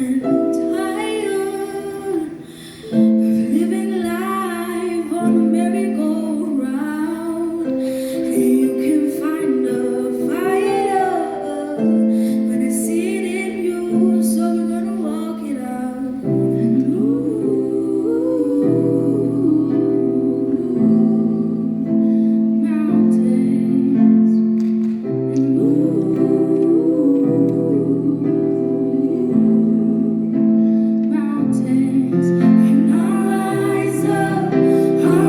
Tired of living life on a merry-go-round. You can find a fire when I see it in you, so we're gonna walk it out. Mountains and mountains, and I'll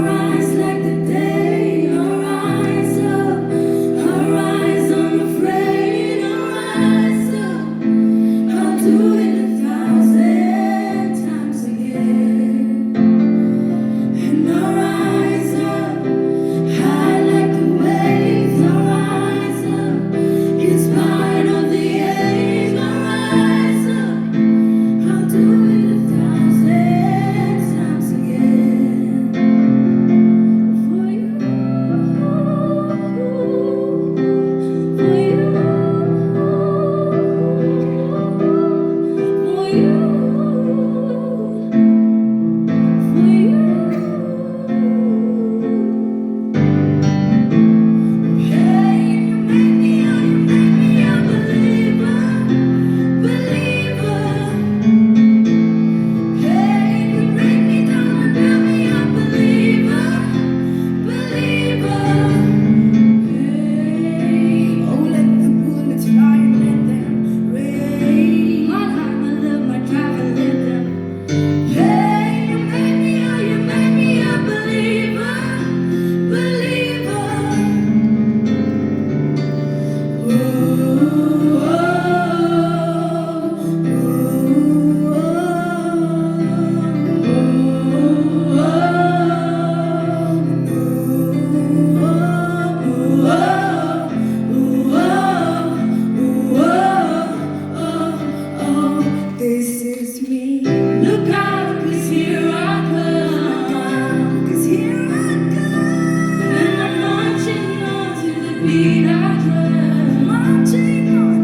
rise like the day. I'll rise unafraid. I'll rise up, I'll do it 1,000 times again. And I'll rise up, high like the waves. I'll rise up, in spite of the age. I'll rise up, I'll do it 1,000 times again. For you, for you, for you, for you. Hey, you make me a believer, believer. Hey, you break me down and build me a believer, believer. Hey, oh, let the bullets fly and let them rain. My life, my love, my drive, and let them. Hey, you make me a believer, believer. This is me. Look out, 'cause here I come. 'Cause here I come. And I'm marching on to the beat I drum. Marching on,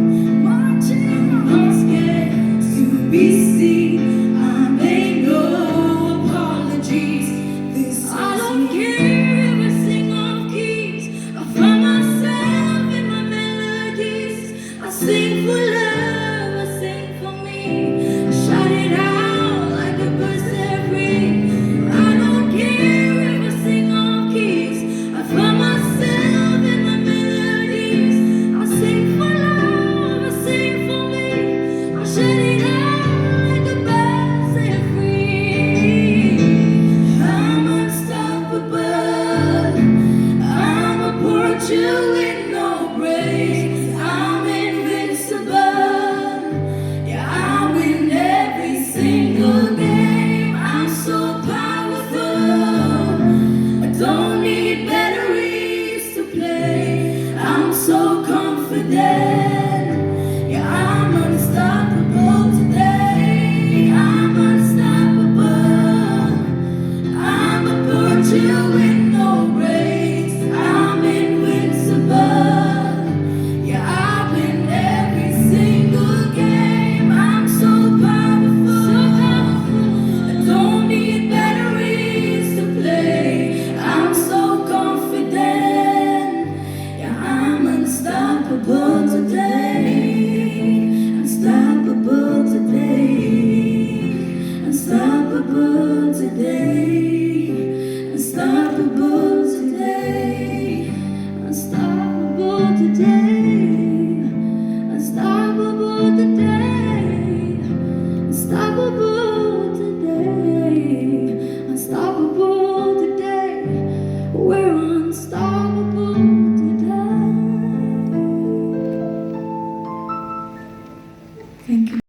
marching on. I'm not scared to be seen. I make no apologies. This is I don't care if I sing off keys. I find myself in my melodies. I sing for love, I sing for me. I shout it out like a bird set free. I don't care if I sing off keys. I find myself in my melodies. I sing for love, I sing for me. I shout it out like a bird set free. I'm unstoppable. I'm a portrait with no brakes. I'm invincible. Yeah, I win every single game. I'm so powerful. I don't need batteries to play. I'm so confident. Yeah, I'm unstoppable today. I'm unstoppable. I'm a portrait with no brakes. I'm invincible. Yeah, I win every single game. I'm so powerful. So powerful. I don't need batteries to play. I'm so confident. Yeah, I'm unstoppable today. Unstoppable today. Unstoppable today. Unstoppable today. Unstoppable today. Unstoppable today. Unstoppable today. Unstoppable today. We're unstoppable.